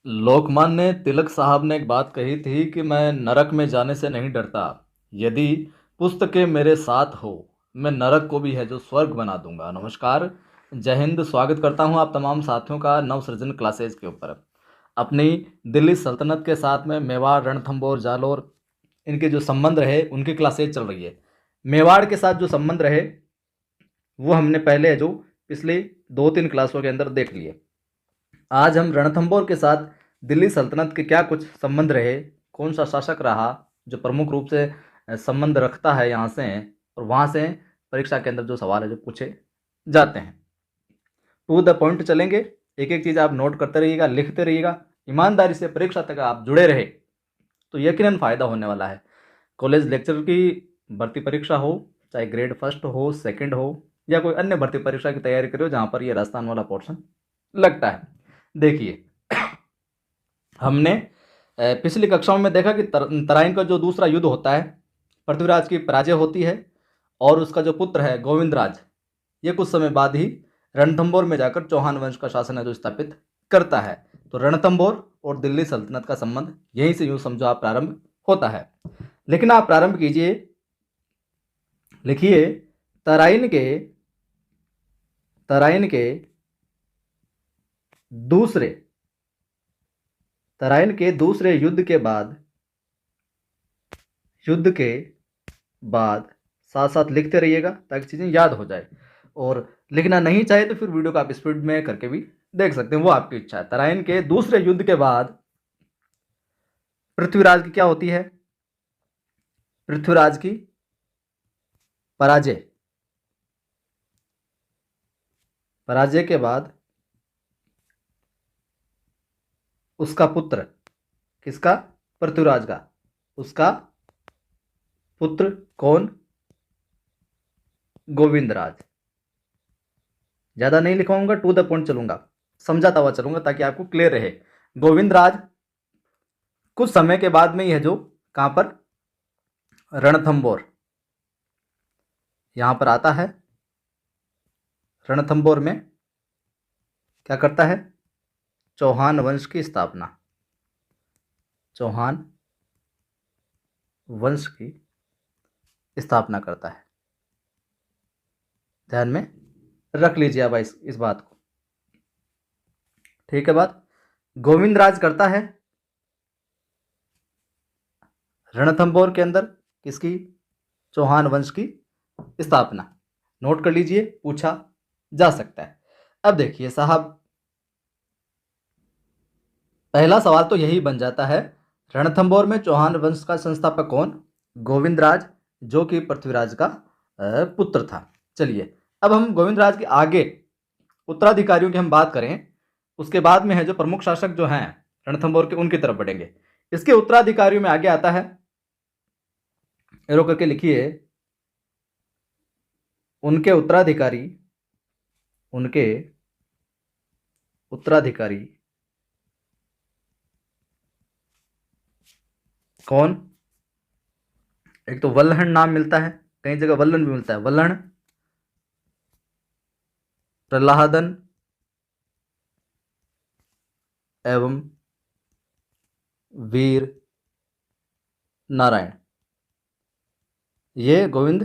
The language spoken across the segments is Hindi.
लोकमान्य तिलक साहब ने एक बात कही थी कि मैं नरक में जाने से नहीं डरता। यदि पुस्तकें मेरे साथ हो, मैं नरक को भी है जो स्वर्ग बना दूंगा। नमस्कार, जय हिंद। स्वागत करता हूं आप तमाम साथियों का नवसृजन क्लासेज के ऊपर। अपनी दिल्ली सल्तनत के साथ में मेवाड़, रणथंभौर, जालौर, इनके जो संबंध रहे उनकी क्लासेज चल रही है। मेवाड़ के साथ जो संबंध रहे वो हमने पहले जो पिछली 2-3 क्लासों के अंदर देख लिए। आज हम रणथंभौर के साथ दिल्ली सल्तनत के क्या कुछ संबंध रहे, कौन सा शासक रहा जो प्रमुख रूप से संबंध रखता है यहाँ से, और वहाँ से परीक्षा के अंदर जो सवाल है जो पूछे जाते हैं। टू द पॉइंट चलेंगे, एक एक चीज़ आप नोट करते रहिएगा, लिखते रहिएगा। ईमानदारी से परीक्षा तक आप जुड़े रहे तो यकीनन फ़ायदा होने वाला है। कॉलेज लेक्चर की भर्ती परीक्षा हो, चाहे ग्रेड फर्स्ट हो, सेकंड हो, या कोई अन्य भर्ती परीक्षा की तैयारी करो जहाँ पर ये राजस्थान वाला पोर्शन लगता है। देखिए, हमने पिछली कक्षाओं में देखा कि तराइन का जो दूसरा युद्ध होता है, पृथ्वीराज की पराजय होती है और उसका जो पुत्र है गोविंदराज, ये कुछ समय बाद ही रणथंभौर में जाकर चौहान वंश का शासन है जो स्थापित करता है। तो रणथंभौर और दिल्ली सल्तनत का संबंध यहीं से यूं समझो आप प्रारंभ होता है। लेकिन आप प्रारंभ कीजिए, लिखिए तराइन के तराइन के दूसरे तराइन के दूसरे युद्ध के बाद साथ साथ लिखते रहिएगा ताकि चीज़ें याद हो जाए। और लिखना नहीं चाहे तो फिर वीडियो को आप स्पीड में करके भी देख सकते हैं, वो आपकी इच्छा है। तराइन के दूसरे युद्ध के बाद पृथ्वीराज की क्या होती है? पृथ्वीराज की पराजय। पराजय के बाद उसका पुत्र, किसका? पृथ्वीराज का। उसका पुत्र कौन? गोविंदराज। ज्यादा नहीं लिखवाऊंगा, टू द पॉइंट चलूंगा, समझाता हुआ चलूंगा ताकि आपको क्लियर रहे। गोविंदराज कुछ समय के बाद में ही है जो कहां पर? रणथंभौर, यहां पर आता है। रणथंभौर में क्या करता है? चौहान वंश की स्थापना, चौहान वंश की स्थापना करता है। ध्यान में रख लीजिए अब इस बात को, ठीक है बात। गोविंदराज करता है रणथंभौर के अंदर किसकी? चौहान वंश की स्थापना। नोट कर लीजिए, पूछा जा सकता है। अब देखिए साहब, पहला सवाल तो यही बन जाता है, रणथंभौर में चौहान वंश का संस्थापक कौन? गोविंदराज, जो कि पृथ्वीराज का पुत्र था। चलिए, अब हम गोविंदराज के आगे उत्तराधिकारियों की हम बात करें, उसके बाद में है जो प्रमुख शासक जो हैं रणथंभौर के, उनकी तरफ बढ़ेंगे। इसके उत्तराधिकारियों में आगे आता है, एरो करके लिखिए, उनके उत्तराधिकारी, उनके उत्तराधिकारी कौन? एक तो वल्लहन नाम मिलता है, कई जगह वल्लन भी मिलता है। वल्लण, प्रहलादन एवं वीर नारायण, ये गोविंद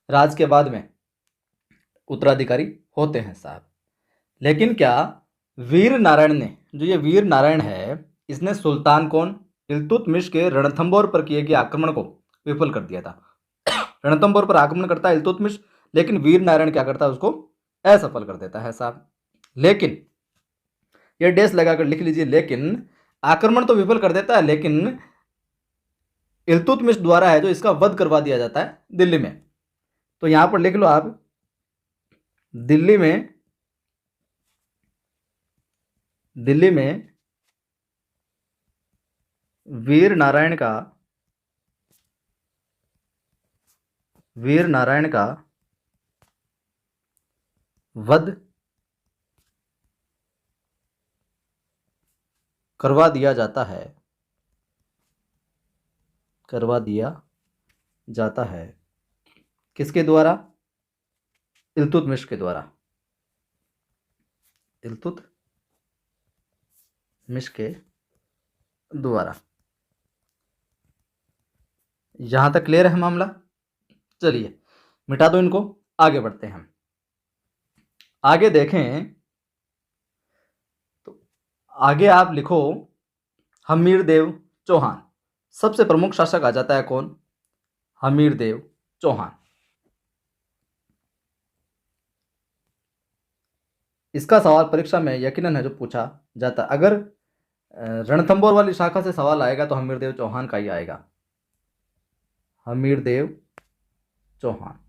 राज के बाद में उत्तराधिकारी होते हैं साहब। लेकिन क्या वीर नारायण ने, जो ये वीर नारायण है, इसने सुल्तान कौन? इल्तुतमिश के रणथंभौर पर किए गए आक्रमण को विफल कर दिया था। रणथंभौर पर आक्रमण करता है इल्तुतमिश, लेकिन वीर नारायण क्या करता है? उसको असफल कर देता है साहब। लेकिन ये डेस लगाकर लिख लीजिए, लेकिन आक्रमण तो विफल कर देता है, लेकिन इल्तुतमिश द्वारा है जो इसका वध करवा दिया जाता है दिल्ली में। तो यहां पर लिख लो आप, दिल्ली में वीर नारायण का वध करवा दिया जाता है किसके द्वारा? इल्तुतमिश के द्वारा। मिशके द्वारा। यहां तक क्लियर है मामला। चलिए मिटा दो इनको, आगे बढ़ते हैं हम। आगे देखें तो आगे आप लिखो हमीरदेव चौहान। सबसे प्रमुख शासक आ जाता है कौन? हमीरदेव चौहान। इसका सवाल परीक्षा में यकीनन है जो पूछा जाता। अगर रणथंभौर वाली शाखा से सवाल आएगा तो हमीरदेव चौहान का ही आएगा। हमीरदेव चौहान।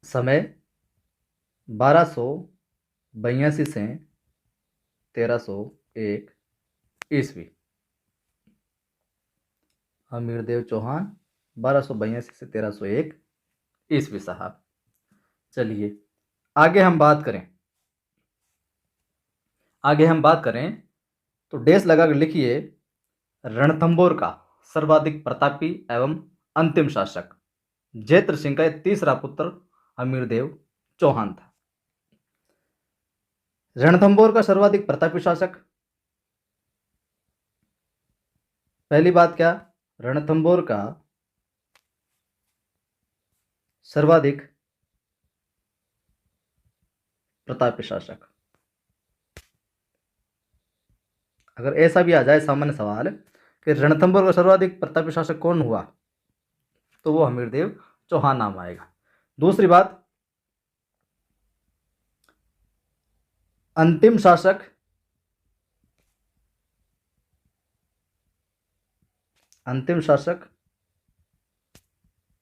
समय 1282 से 1301 ईस्वी। हमीरदेव चौहान 1282 से 1301 ईस्वी साहब। चलिए आगे हम बात करें तो डैश लगाकर लिखिए रणथंभौर का सर्वाधिक प्रतापी एवं अंतिम शासक जयद्रथ सिंह का तीसरा पुत्र हमीरदेव चौहान था। रणथंभौर का सर्वाधिक प्रतापी शासक, पहली बात क्या? रणथंभौर का सर्वाधिक प्रतापी शासक। अगर ऐसा भी आ जाए सामान्य सवाल कि रणथंभौर का सर्वाधिक प्रतापी शासक कौन हुआ, तो वो हमीरदेव चौहान नाम आएगा। दूसरी बात, अंतिम शासक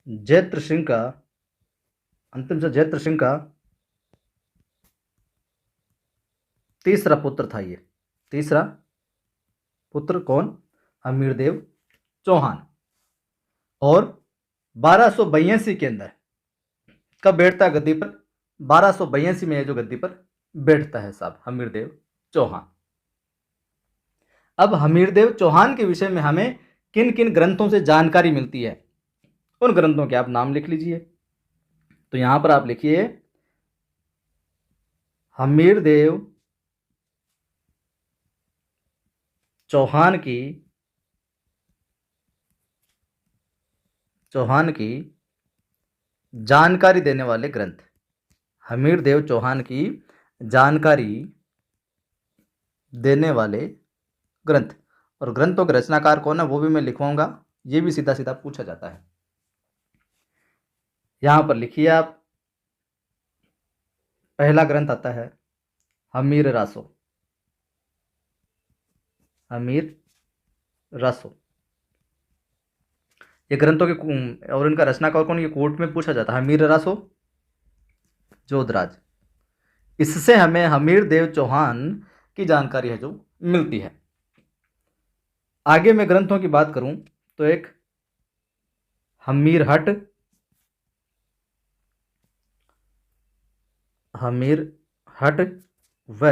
जयद्रथ सिंह का, जयद्रथ सिंह का तीसरा पुत्र था। ये तीसरा पुत्र कौन? हमीरदेव चौहान। और 1282 के अंदर कब बैठता है गद्दी पर? 1282 में जो गद्दी पर बैठता है साहब हमीरदेव चौहान। अब हमीरदेव चौहान के विषय में हमें किन किन ग्रंथों से जानकारी मिलती है, उन ग्रंथों के आप नाम लिख लीजिए। तो यहां पर आप लिखिए हमीरदेव चौहान की जानकारी देने वाले ग्रंथ। हमीरदेव चौहान की जानकारी देने वाले ग्रंथ। और ग्रंथों के रचनाकार कौन है वो भी मैं लिखवाऊंगा, ये भी सीधा सीधा पूछा जाता है। यहां पर लिखिए आप, पहला ग्रंथ आता है हमीर रासो। हमीर रासो ये ग्रंथों के और इनका रचनाकार कौन, ये कोर्ट में पूछा जाता है। हमीर रासो जोधराज। इससे हमें हमीरदेव चौहान की जानकारी है जो मिलती है। आगे मैं ग्रंथों की बात करूं तो एक हमीरहट व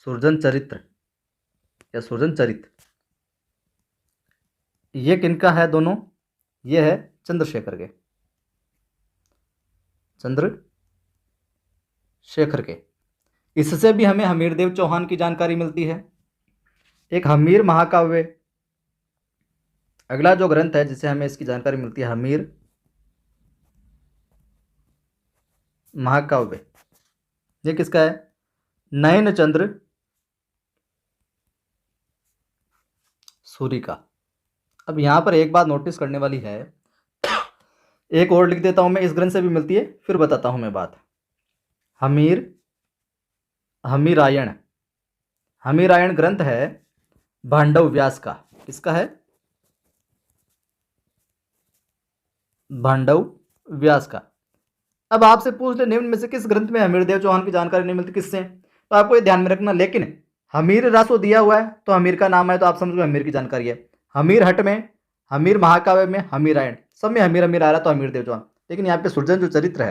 सुरजन चरित्र या सुरजन चरित, ये किनका है दोनों? ये है चंद्रशेखर के। इससे भी हमें हमीरदेव चौहान की जानकारी मिलती है। एक हमीर महाकाव्य, अगला जो ग्रंथ है जिसे हमें इसकी जानकारी मिलती है, हमीर महाकाव्य। ये किसका है? नयनचंद्र सूरी का। अब यहां पर एक बात नोटिस करने वाली है, एक और लिख देता हूं मैं, इस ग्रंथ से भी मिलती है, फिर बताता हूं मैं बात। हमीरायण ग्रंथ है भांडव व्यास का। किसका है? भांडव व्यास का। अब आपसे पूछ ले निम्न में से किस ग्रंथ में हमीरदेव चौहान की जानकारी नहीं मिलती, किससे? तो आपको ये ध्यान में रखना। लेकिन हमीर रासो दिया हुआ है तो हमीर का नाम है, तो आप समझ लो हमीर की जानकारी है। हमीर हट में, हमीर महाकाव्य में, हमीरायण, सब में हमीर हमीर आ रहा तो हमीरदेव चौहान। लेकिन यहाँ पे सुरजन जो चरित्र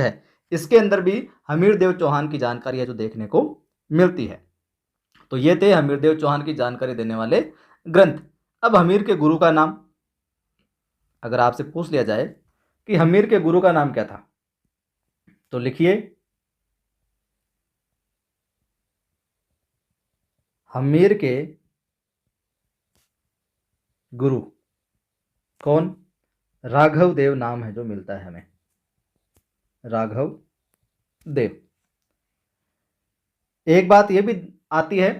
है इसके अंदर भी हमीरदेव चौहान की जानकारी है जो देखने को मिलती है। तो ये थे हमीरदेव चौहान की जानकारी देने वाले ग्रंथ। अब हमीर के गुरु का नाम, अगर आपसे पूछ लिया जाए कि हमीर के गुरु का नाम क्या था, तो लिखिए हमीर के गुरु कौन? राघव देव नाम है जो मिलता है हमें, राघव देव। एक बात यह भी आती है,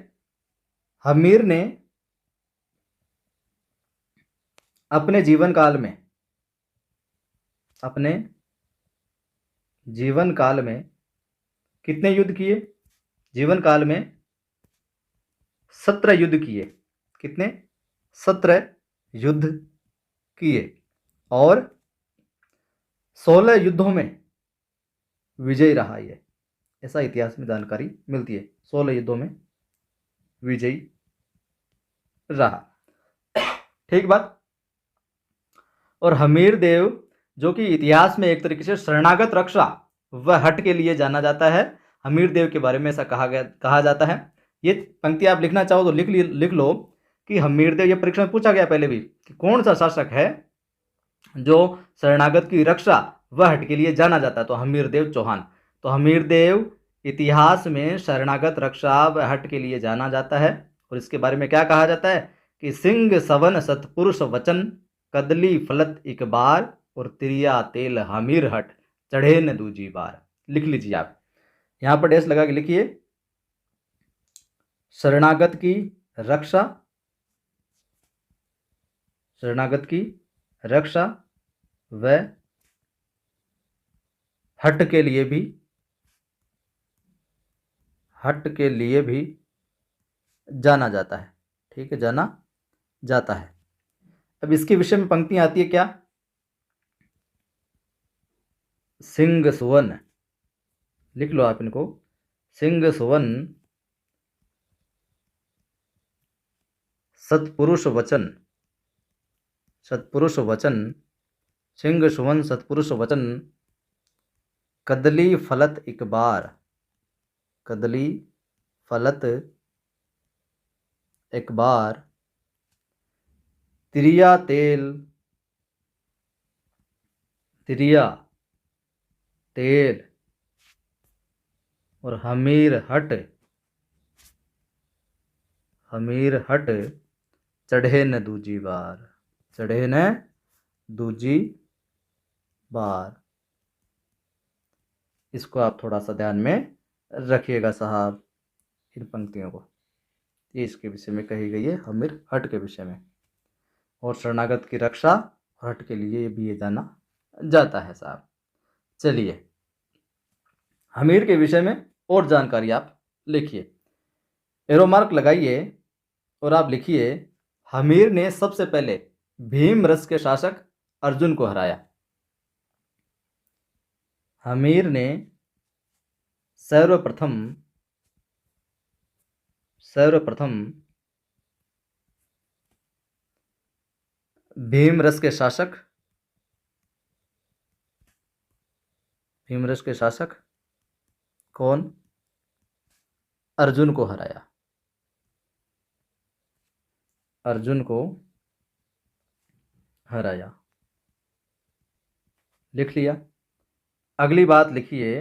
हमीर ने अपने जीवन काल में, अपने जीवन काल में कितने युद्ध किए? जीवन काल में 17 युद्ध किए। कितने? 17 युद्ध किए और 16 युद्धों में विजयी रहा ये, ऐसा इतिहास में जानकारी मिलती है। 16 युद्धों में विजयी रहा। ठीक बात। और हमीर देव जो कि इतिहास में एक तरीके से शरणागत रक्षा व हट के लिए जाना जाता है, हमीर देव के बारे में ऐसा कहा जाता है। ये पंक्ति आप लिखना चाहो तो लिख लो कि हमीर देव, ये परीक्षा में पूछा गया पहले भी कि कौन सा शासक है जो शरणागत की रक्षा व हट के लिए जाना जाता है, तो हमीर देव चौहान। तो हमीर देव इतिहास में शरणागत रक्षा व हट के लिए जाना जाता है। और इसके बारे में क्या कहा जाता है कि सिंह सवन सतपुरुष वचन, कदली फलत एक बार, और तिरिया तेल हमीर हट, चढ़े न दूजी बार। लिख लीजिए आप, यहां पर डैश लगा के लिखिए, शरणागत की रक्षा, शरणागत की रक्षा व हट के लिए भी, हट के लिए भी जाना जाता है। ठीक है, जाना जाता है। अब इसके विषय में पंक्तियां आती है क्या? सिंह सुवन, लिख लो आप इनको, सिंह सुवन सतपुरुष वचन, सतपुरुष वचन, सिंह सुवन सतपुरुष वचन, कदली फलत एक बार, कदली फलत एक बार, तिरिया तेल, तिरिया तेल, और हमीर हट, हमीर हट, चढ़े न दूजी बार, चढ़े न दूजी बार। इसको आप थोड़ा सा ध्यान में रखिएगा साहब, इन पंक्तियों को। ये इसके विषय में कही गई है, हमीर हट के विषय में। और शरणागत की रक्षा और हट के लिए भी ये जाना जाता है साहब। चलिए, हमीर के विषय में और जानकारी आप लिखिए, एरो मार्क लगाइए और आप लिखिए, हमीर ने सबसे पहले भीम रस के शासक अर्जुन को हराया। हमीर ने सर्वप्रथम भीमरस के शासक, भीमरस के शासक कौन? अर्जुन को हराया, अर्जुन को हराया। लिख लिया। अगली बात लिखिए,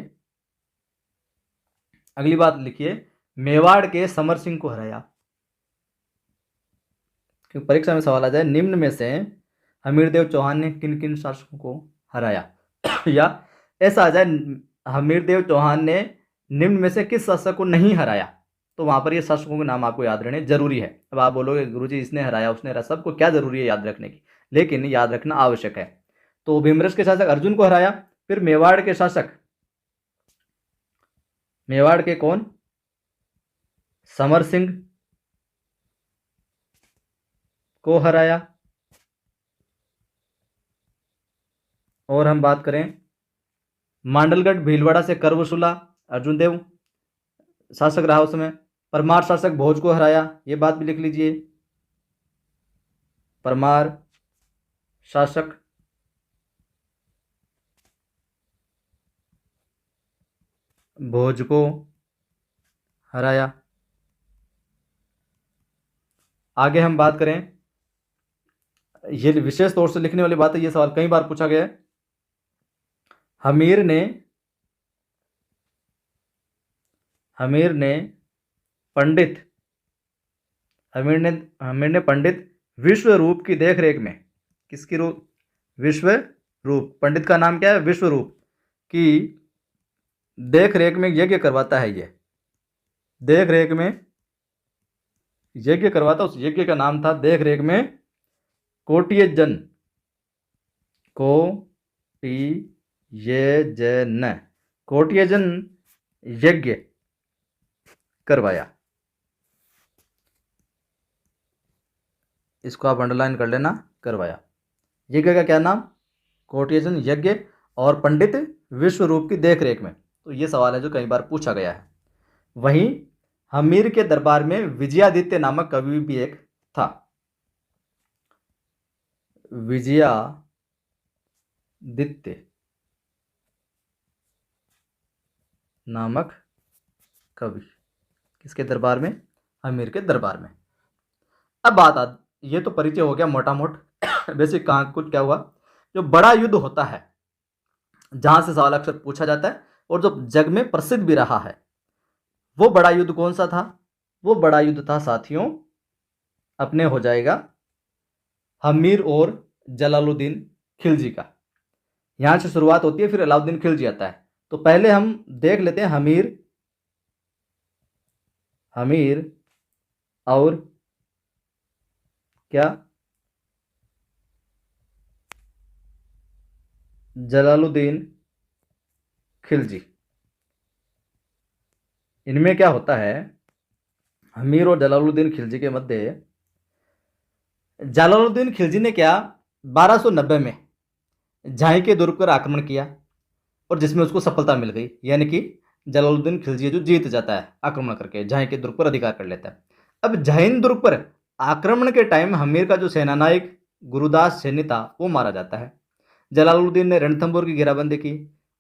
अगली बात लिखिए, मेवाड़ के समर सिंह को हराया। क्योंकि परीक्षा में सवाल आ जाए, निम्न में से हमीरदेव चौहान ने किन किन शासकों को हराया या ऐसा आ जाए, हमीरदेव चौहान ने निम्न में से किस शासक को नहीं हराया, तो वहां पर ये शासकों के नाम आपको याद रहने जरूरी है। अब आप बोलोगे गुरुजी इसने हराया उसने हराया, सबको क्या जरूरी है याद रखने की, लेकिन याद रखना आवश्यक है। तो भीमरस के शासक अर्जुन को हराया। फिर मेवाड़ के शासक, मेवाड़ के कौन? समर सिंह को हराया। और हम बात करें मांडलगढ़ भीलवाड़ा से कर वसूला, अर्जुन देव शासक रहा उस समय। परमार शासक भोज को हराया, ये बात भी लिख लीजिए, परमार शासक भोज को हराया। आगे हम बात करें, ये विशेष तौर से लिखने वाली बात है, ये सवाल कई बार पूछा गया है। हमीर ने पंडित हमीर ने पंडित विश्व रूप की देख रेख में, किसकी रूप, विश्व रूप, पंडित का नाम क्या है, विश्व रूप की देख रेख में यज्ञ करवाता है। ये देख रेख में यज्ञ करवाता, उस यज्ञ का नाम था देख रेख में कोटियजन, कोटियजन, कोटियजन यज्ञ करवाया। इसको आप अंडरलाइन कर लेना, करवाया। यज्ञ का क्या नाम, कोटियजन यज्ञ, और पंडित विश्व रूप की देख रेख में। तो ये सवाल है जो कई बार पूछा गया है। वहीं हमीर के दरबार में विजयादित्य नामक कवि भी एक था। विजयादित्य नामक कवि, किसके दरबार में, हमीर के दरबार में। अब बात ये तो परिचय हो गया मोटा मोट बेसिक, कहाँ कुछ क्या हुआ। जो बड़ा युद्ध होता है, जहां से सवाल अक्सर पूछा जाता है और जो जग में प्रसिद्ध भी रहा है, वो बड़ा युद्ध कौन सा था, वो बड़ा युद्ध था साथियों, अपने हो जाएगा हमीर और जलालुद्दीन खिलजी का। यहां से शुरुआत होती है, फिर अलाउद्दीन खिलजी आता है। तो पहले हम देख लेते हैं हमीर और क्या, जलालुद्दीन खिलजी। इनमें क्या होता है, हमीर और जलालुद्दीन खिलजी के मध्य जलालुद्दीन खिलजी ने क्या 1290 में झांसी के दुर्ग पर आक्रमण किया और जिसमें उसको सफलता मिल गई, यानी कि जलालुद्दीन खिलजी जो जीत जाता है आक्रमण करके, झांसी के दुर्ग पर अधिकार कर लेता है। अब झांसी दुर्ग पर आक्रमण के टाइम हमीर का जो सेनानायक गुरुदास सैनी था वो मारा जाता है। जलालुद्दीन ने रणथंभौर की घेराबंदी की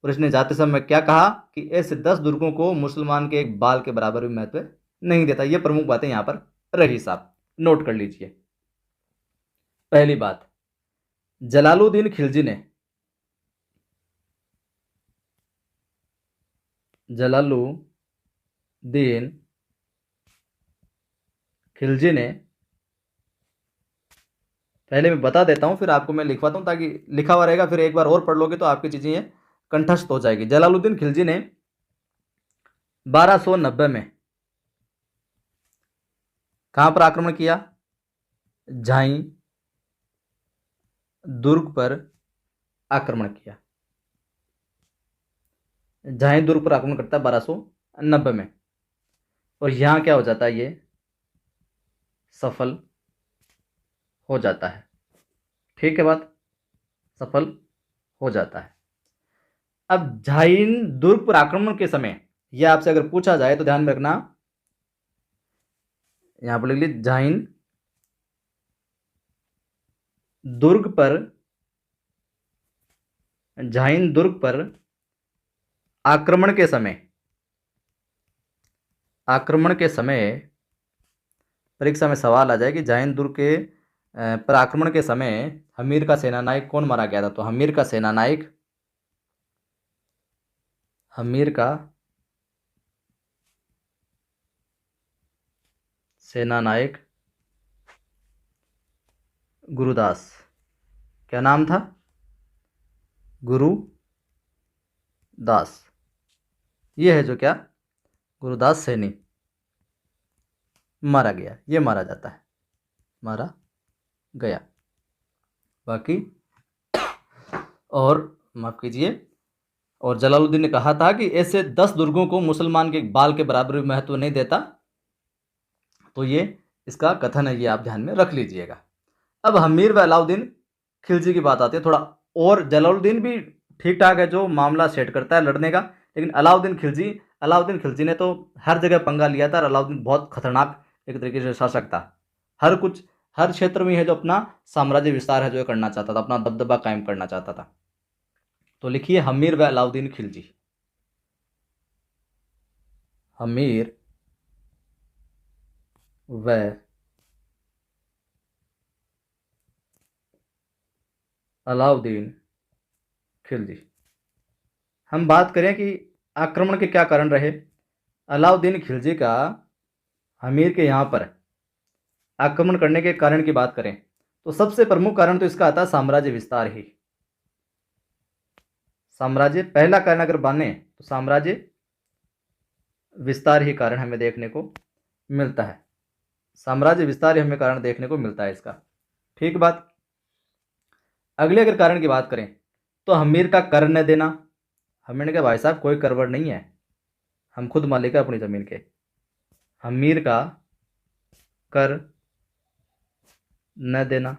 और इसने जाते समय क्या कहा कि ऐसे 10 दुर्गों को मुसलमान के एक बाल के बराबर भी महत्व नहीं देता। ये प्रमुख बातें यहां पर रही, साहब नोट कर लीजिए। पहली बात, जलालुद्दीन खिलजी ने पहले मैं बता देता हूं फिर आपको मैं लिखवाता हूं, ताकि लिखा हुआ रहेगा, फिर एक बार और पढ़ लोगे तो आपकी चीजें ये कंठस्थ हो जाएगी। जलालुद्दीन खिलजी ने 1290 में कहां पर आक्रमण किया, झांसी दुर्ग पर आक्रमण किया। झांसी दुर्ग पर आक्रमण करता है 1290 में, और यहां क्या हो जाता है, ये सफल हो जाता है। ठीक है बात, सफल हो जाता है। अब झांसी दुर्ग पर आक्रमण के समय यह आपसे अगर पूछा जाए तो ध्यान में रखना, यहां पर लिख लीजिए झांसी दुर्ग पर आक्रमण के समय परीक्षा में सवाल आ जाए कि झांसी दुर्ग के पर आक्रमण के समय हमीर का सेनानायक कौन मारा गया था। तो हमीर का सेनानायक गुरुदास, क्या नाम था, गुरुदास। ये है जो क्या, गुरुदास सैनी मारा गया, ये मारा जाता है, मारा गया। बाकी और माफ कीजिए, और जलालुद्दीन ने कहा था कि ऐसे 10 दुर्गों को मुसलमान के बाल के बराबर भी महत्व नहीं देता। तो ये इसका कथन है, ये आप ध्यान में रख लीजिएगा। अब हमीर व अलाउद्दीन खिलजी की बात आती है थोड़ा, और जलालुद्दीन भी ठीक ठाक है जो मामला सेट करता है लड़ने का, लेकिन अलाउद्दीन खिलजी ने तो हर जगह पंगा लिया था। और अलाउद्दीन बहुत खतरनाक एक तरीके से शासक था, हर क्षेत्र में है जो अपना साम्राज्य विस्तार है जो करना चाहता था, अपना दबदबा कायम करना चाहता था। तो लिखिए हमीर व अलाउद्दीन खिलजी। हमीर व अलाउद्दीन खिलजी। हम बात करें कि आक्रमण के क्या कारण रहे। अलाउद्दीन खिलजी का हमीर के यहाँ पर आक्रमण करने के कारण की बात करें तो सबसे प्रमुख कारण तो इसका आता है साम्राज्य विस्तार ही। साम्राज्य पहला कारण अगर माने तो साम्राज्य विस्तार ही कारण हमें देखने को मिलता है। साम्राज्य विस्तार ही हमें कारण देखने को मिलता है इसका। ठीक बात। अगले अगर कारण की बात करें तो हमीर का कर न देना। हमीर ने कहा भाई साहब कोई करवट नहीं है, हम खुद मालिक है अपनी जमीन के। हमीर का कर न देना।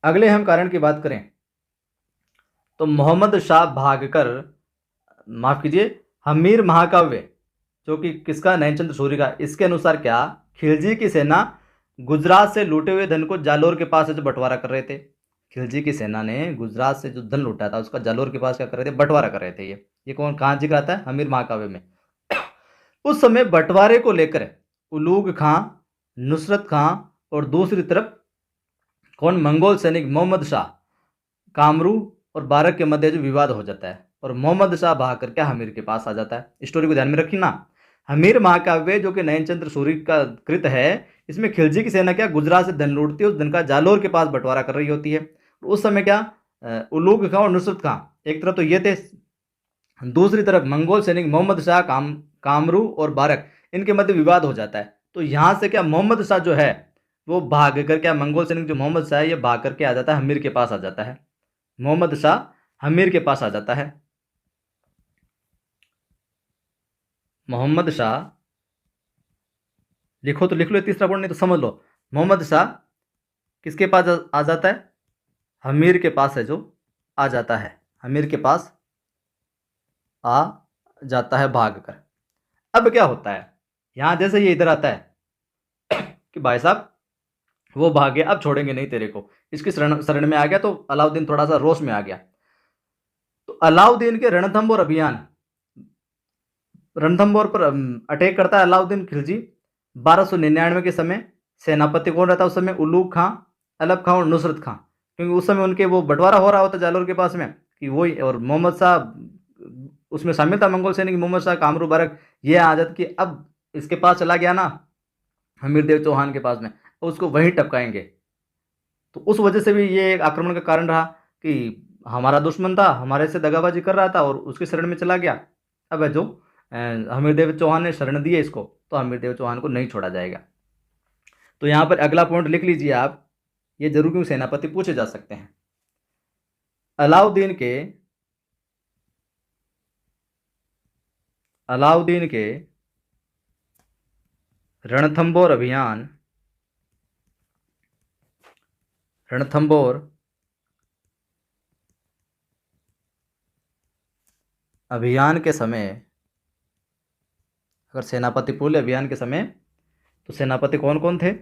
अगले हम कारण की बात करें तो मोहम्मद शाह भागकर, माफ कीजिए, हमीर महाकाव्य जो कि किसका, नैनचंद्र सूरी का, इसके अनुसार क्या, खिलजी की सेना गुजरात से लूटे हुए धन को जालोर के पास से जो बंटवारा कर रहे थे। खिलजी की सेना ने गुजरात से जो धन लूटा था उसका जालोर के पास क्या कर रहे थे, बंटवारा कर रहे थे। ये कौन, कहाँ जिक्र आता है, हमीर महाकाव्य में। उस समय बंटवारे को लेकर उलूग खां, नुसरत खां और दूसरी तरफ कौन, मंगोल सैनिक मोहम्मद शाह, कामरू और बारक के मध्य जो विवाद हो जाता है और मोहम्मद शाह भाग करके हमीर के पास आ जाता है। स्टोरी को ध्यान में रखी ना। हमीर महाकाव्य जो कि नयनचंद्र सूरी का कृत है, इसमें खिलजी की सेना क्या गुजरात से धन लूटती है, उस धन का जालोर के पास बंटवारा कर रही होती है। उस समय क्या उलूग खां और नुसरत खां एक तरफ तो ये थे, दूसरी तरफ मंगोल सैनिक मोहम्मद शाह, कामरू और बारक, इनके मध्य विवाद हो जाता है। तो यहां से क्या मोहम्मद शाह जो है वो भाग कर, क्या मंगोल सैनिक जो मोहम्मद शाह है ये भाग करके आ जाता है, हमीर के पास आ जाता है। मोहम्मद शाह हमीर के पास आ जाता है। मोहम्मद शाह, लिखो तो लिख लो, तीसरा पॉइंट नहीं तो समझ लो। मोहम्मद शाह किसके पास आ जाता है, हमीर के पास है जो आ जाता है, हमीर के पास आ जाता है भाग कर। अब क्या होता है, यहां जैसे ये इधर आता है कि भाई साहब वो भागे, अब छोड़ेंगे नहीं तेरे को, इसकी शरण में आ गया। तो अलाउद्दीन थोड़ा सा रोष में आ गया। तो अलाउद्दीन के रणथंबोर अभियान, रणथंबोर पर अटैक करता है अलाउद्दीन खिलजी 1299 के समय। सेनापति कौन रहता है उस समय, उलूग खां, अलब खां और नुसरत खां, क्योंकि उस समय उनके वो बंटवारा हो रहा होता जालोर के पास में कि वही, और मोहम्मद शाह उसमें शामिल था, मंगोल सैनिक मोहम्मद शाह, कामरू बारक, ये आदत कि अब इसके पास चला गया ना हमीर देव चौहान के पास में, उसको वहीं टपकाएंगे। तो उस वजह से भी ये एक आक्रमण का कारण रहा कि हमारा दुश्मन था, हमारे से दगाबाजी कर रहा था और उसकी शरण में चला गया। अब जो हमीर देव चौहान ने शरण दी है इसको, तो हमीर देव चौहान को नहीं छोड़ा जाएगा। तो यहां पर अगला पॉइंट लिख लीजिए आप, ये जरूर क्यों सेनापति पूछे जा सकते हैं। अलाउद्दीन के रणथंबोर अभियान, रणथंबोर अभियान के समय, अगर सेनापति पूरे अभियान के समय, तो सेनापति कौन कौन थे,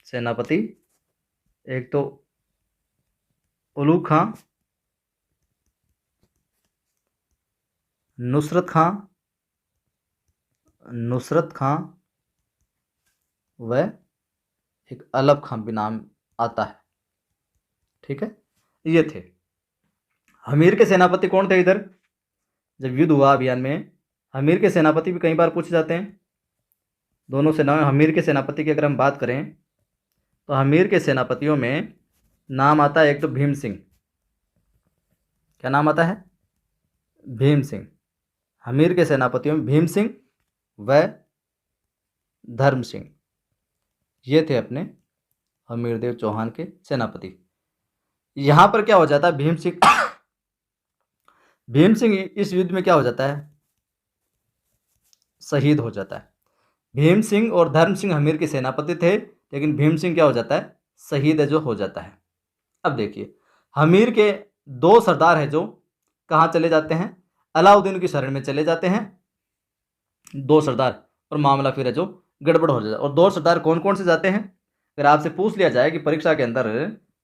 सेनापति एक तो उलूग खां, नुसरत खां व एक अलब खां भी नाम आता है। ठीक है, ये थे। हमीर के सेनापति कौन थे इधर, जब युद्ध हुआ अभियान में, हमीर के सेनापति भी कई बार पूछे जाते हैं। दोनों सेनाओं, हमीर के सेनापति की अगर हम बात करें तो हमीर के सेनापतियों में नाम आता है एक तो भीम सिंह। क्या नाम आता है, भीम सिंह। हमीर के सेनापतियों में भीम सिंह व धर्म सिंह, ये थे अपने हमीरदेव चौहान के सेनापति। यहां पर क्या हो जाता है, भीम सिंह इस युद्ध में क्या हो जाता है, शहीद हो जाता है। भीम सिंह और धर्म सिंह हमीर के सेनापति थे, लेकिन भीम सिंह क्या हो जाता है, शहीद है जो हो जाता है। अब देखिए, हमीर के दो सरदार हैं जो कहाँ चले जाते हैं, अलाउद्दीन की शरण में चले जाते हैं, दो सरदार, और मामला फिर है जो गड़बड़ हो जाता है। और दो सरदार कौन कौन से जाते हैं, अगर आपसे पूछ लिया जाए कि परीक्षा के अंदर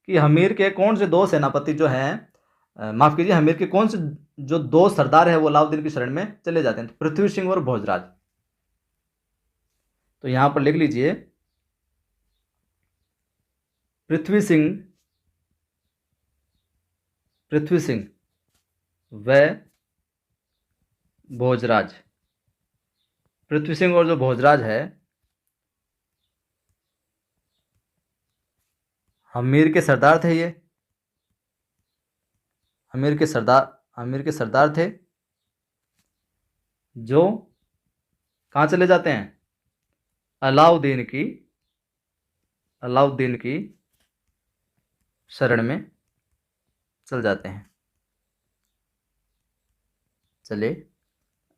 कि हमीर के कौन से दो सेनापति जो हैं, माफ कीजिए, हमीर के कौन से जो दो सरदार हैं वो अलाउद्दीन की शरण में चले जाते हैं, पृथ्वी सिंह और भोजराज। तो यहां पर लिख लीजिए, पृथ्वी सिंह व भोजराज, पृथ्वी सिंह और जो भोजराज है, हमीर के सरदार थे ये। हमीर के सरदार थे जो कहाँ चले जाते हैं, अलाउद्दीन की शरण में चल जाते हैं, चले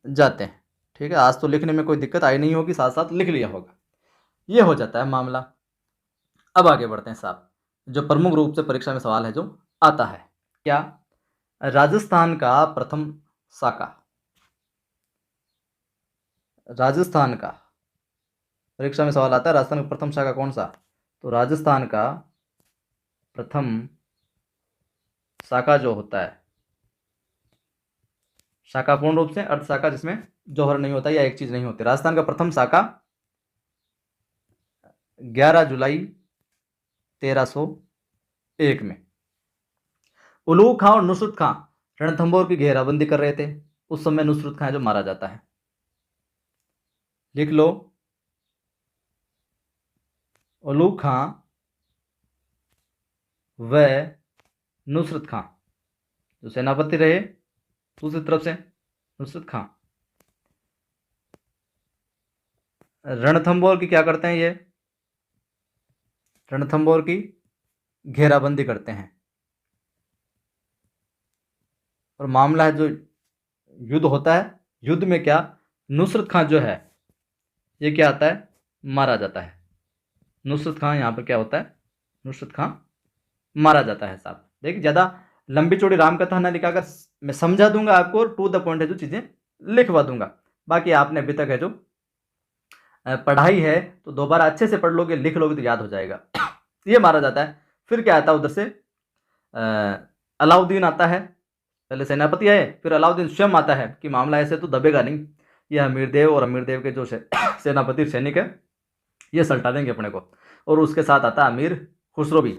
जाते हैं। ठीक है, आज तो लिखने में कोई दिक्कत आई नहीं होगी, साथ साथ लिख लिया होगा। ये हो जाता है मामला। अब आगे बढ़ते हैं साहब, जो प्रमुख रूप से परीक्षा में सवाल है जो आता है, क्या राजस्थान का प्रथम साका, राजस्थान का परीक्षा में सवाल आता है, राजस्थान का प्रथम शाखा कौन सा, तो राजस्थान का प्रथम शाखा जो होता है, शाखा पूर्ण रूप से अर्थ शाखा जिसमें जौहर नहीं होता या एक चीज नहीं होती, राजस्थान का प्रथम शाखा 11 जुलाई 1301 में उलूग खां और नुसरत खां रणथंभौर की घेराबंदी कर रहे थे। उस समय नुसरत खां जो मारा जाता है, लिख लो, उलूग खां व नुसरत खां जो सेनापति रहे, दूसरी तरफ से नुसरत खां रणथंभौर की क्या करते हैं, ये रणथंभौर की घेराबंदी करते हैं। और मामला है जो युद्ध होता है, युद्ध में क्या नुसरत खां जो है ये क्या आता है, मारा जाता है। नुसरत खां यहाँ पर क्या होता है, नुसरत खां मारा जाता है साहब। देखिए ज़्यादा लंबी चौड़ी रामकथा ना लिखाकर मैं समझा दूंगा आपको, टू द पॉइंट है जो चीज़ें लिखवा दूंगा। बाकी आपने अभी तक है जो पढ़ाई है तो दोबारा अच्छे से पढ़ लोगे, लिख लोगे तो याद हो जाएगा। ये मारा जाता है। फिर क्या आता है उधर से, अलाउद्दीन आता है, पहले सेनापति आए फिर अलाउद्दीन स्वयं आता है कि मामला ऐसे तो दबेगा नहीं, ये हमीरदेव और अमीरदेव के जो सेनापति सैनिक है ये सल्टा देंगे अपने को। और उसके साथ आता है अमीर खुसरो भी।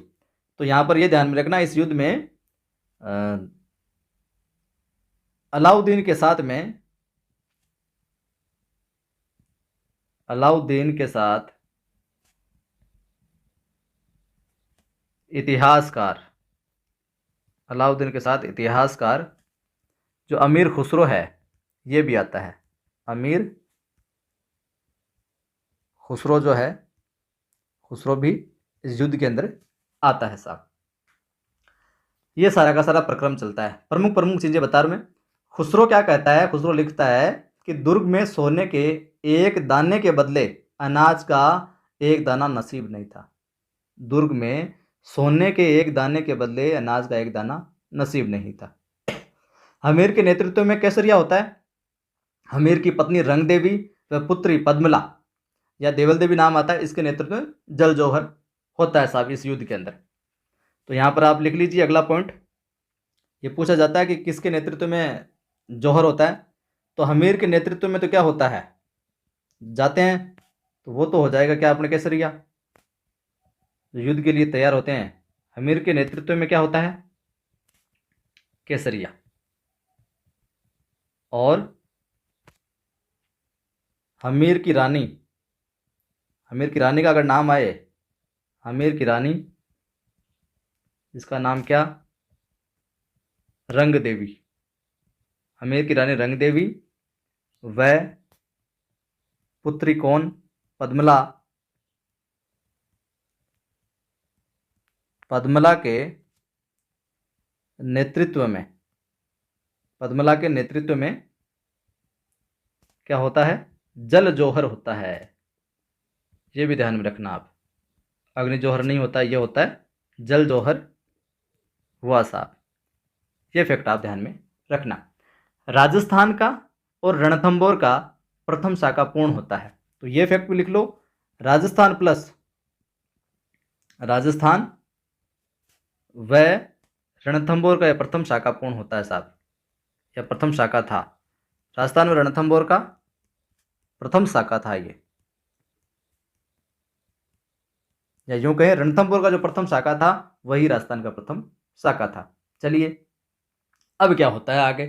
तो यहाँ पर ये ध्यान में रखना, इस युद्ध में अलाउद्दीन के साथ में इतिहासकार जो अमीर खुसरो है ये भी आता है। अमीर खुसरो जो है, खुसरो भी इस युद्ध के अंदर आता है साहब। ये सारा का सारा प्रक्रम चलता है। प्रमुख चीजें बता रहा हूं मैं। खुसरो क्या कहता है, खुसरो लिखता है कि दुर्ग में सोने के एक दाने के बदले अनाज का एक दाना नसीब नहीं था। दुर्ग में सोने के एक दाने के बदले अनाज का एक दाना नसीब नहीं था। हमीर के नेतृत्व में केसरिया होता है। हमीर की पत्नी रंग देवी व पुत्री पद्मला या देवल देवी नाम आता है, इसके नेतृत्व में जल जौहर होता है साहब इस युद्ध के अंदर। तो यहाँ पर आप लिख लीजिए अगला पॉइंट, ये पूछा जाता है कि किसके नेतृत्व में जौहर होता है, तो हमीर के नेतृत्व में तो क्या होता है, जाते हैं तो वो तो हो जाएगा क्या अपने केसरिया, जो युद्ध के लिए तैयार होते हैं हमीर के नेतृत्व में क्या होता है, केसरिया। और हमीर की रानी का अगर नाम आए, हमीर की रानी इसका नाम क्या, रंग देवी। हमीर की रानी रंग देवी व पुत्री कौन, पद्मला। पद्मला के नेतृत्व में क्या होता है, जल जौहर होता है। ये भी ध्यान में रखना आप, अग्नि जौहर नहीं होता, ये होता है जल जौहर हुआ साहब। ये फैक्ट आप ध्यान में रखना। राजस्थान का और रणथंभौर का प्रथम शाखा पूर्ण होता है, तो ये फैक्ट भी लिख लो। राजस्थान व रणथंभौर का यह प्रथम शाखा पूर्ण होता है साहब, यह प्रथम शाखा था। राजस्थान में रणथंभौर का प्रथम शाखा था ये, या यूं कहें रणथंभौर का जो प्रथम शाखा था वही राजस्थान का प्रथम शाखा था। चलिए अब क्या होता है आगे।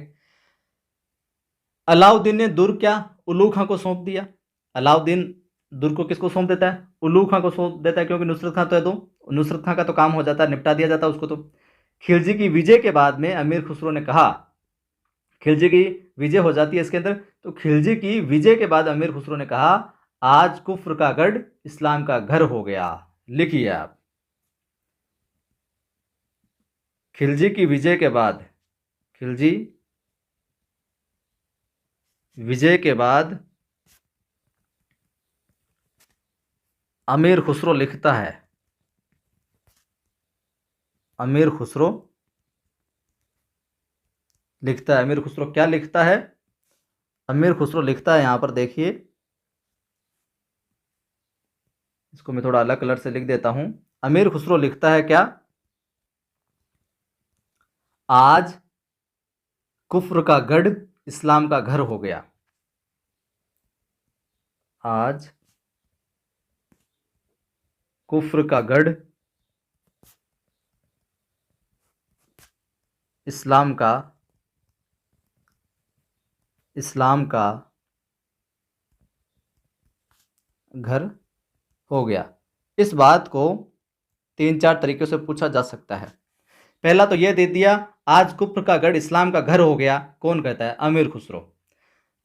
अलाउद्दीन ने दुर्ग क्या उल्लू खां को सौंप दिया। अलाउद्दीन दुर्ग को किसको सौंप देता है? उल्लू खां को सौंप देता है, क्योंकि नुसरत खां तो है, तो नुसरत खां का तो काम हो जाता है, निपटा दिया जाता है उसको। तो खिलजी की विजय के बाद में अमीर खुसरो ने कहा, खिलजी की विजय हो जाती है इसके अंदर, तो खिलजी की विजय के बाद अमीर खुसरो ने कहा, आज कुफ्र का गढ़ इस्लाम का घर हो गया। लिखिए आप, खिलजी की विजय के बाद, खिलजी विजय के बाद अमीर खुसरो लिखता है, अमीर खुसरो लिखता है, अमीर खुसरो क्या लिखता है? अमीर खुसरो लिखता है, यहां पर देखिए, इसको मैं थोड़ा अलग कलर से लिख देता हूं। अमीर खुसरो लिखता है क्या? आज कुफ्र का गढ़ इस्लाम का घर हो गया। आज कुफ्र का गढ़ इस्लाम का घर हो गया। इस बात को 3-4 तरीकों से पूछा जा सकता है। पहला तो यह दे दिया, आज कुफ्र का गढ़ इस्लाम का घर हो गया, कौन कहता है? अमीर खुसरो।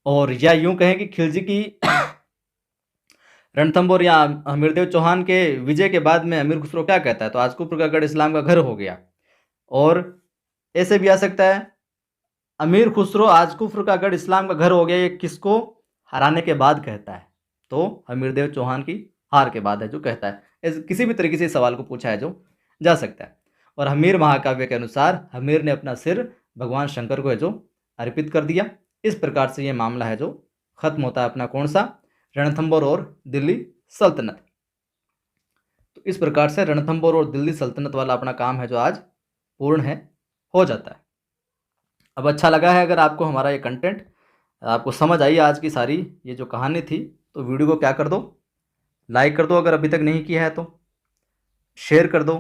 और या यूं कहें कि खिलजी की रणथंभौर या हमीरदेव चौहान के विजय के बाद में अमीर खुसरो क्या कहता है? तो आज कुफ्र का गढ़ इस्लाम का घर हो गया। और ऐसे भी आ सकता है, अमीर खुसरो आज कुफ्र का गढ़ इस्लाम का घर हो गया, ये किसको हराने के बाद कहता है? तो हमीरदेव चौहान की हार के बाद है जो कहता है। किसी भी तरीके से इस सवाल को पूछा है जो जा सकता है। और हमीर महाकाव्य के अनुसार हमीर ने अपना सिर भगवान शंकर को है जो अर्पित कर दिया। इस प्रकार से ये मामला है जो खत्म होता है अपना, कौन सा? रणथंभौर और दिल्ली सल्तनत। तो इस प्रकार से रणथंभौर और दिल्ली सल्तनत वाला अपना काम है जो आज पूर्ण है, हो जाता है। अब अच्छा लगा है अगर आपको हमारा ये कंटेंट, आपको समझ आई आज की सारी ये जो कहानी थी, तो वीडियो को क्या कर दो, लाइक कर दो, अगर अभी तक नहीं किया है तो शेयर कर दो।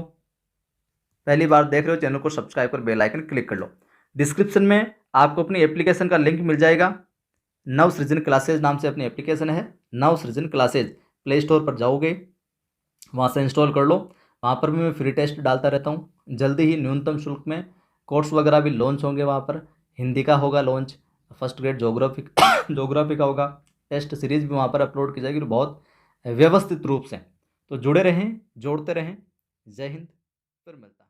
पहली बार देख रहे हो चैनल को सब्सक्राइब कर बेल आइकन क्लिक कर लो। डिस्क्रिप्शन में आपको अपनी एप्लीकेशन का लिंक मिल जाएगा। नव सृजन क्लासेज नाम से अपनी एप्लीकेशन है, नव सृजन क्लासेज। प्ले स्टोर पर जाओगे, वहाँ से इंस्टॉल कर लो। वहाँ पर भी मैं फ्री टेस्ट डालता रहता हूँ। जल्दी ही न्यूनतम शुल्क में कोर्स वगैरह भी लॉन्च होंगे वहाँ पर। हिंदी का होगा launch, first grade geography geography का होगा। टेस्ट सीरीज भी वहाँ पर अपलोड की जाएगी बहुत व्यवस्थित रूप से। तो जुड़े रहें, जोड़ते रहें। जय हिंद, फिर मिलता है।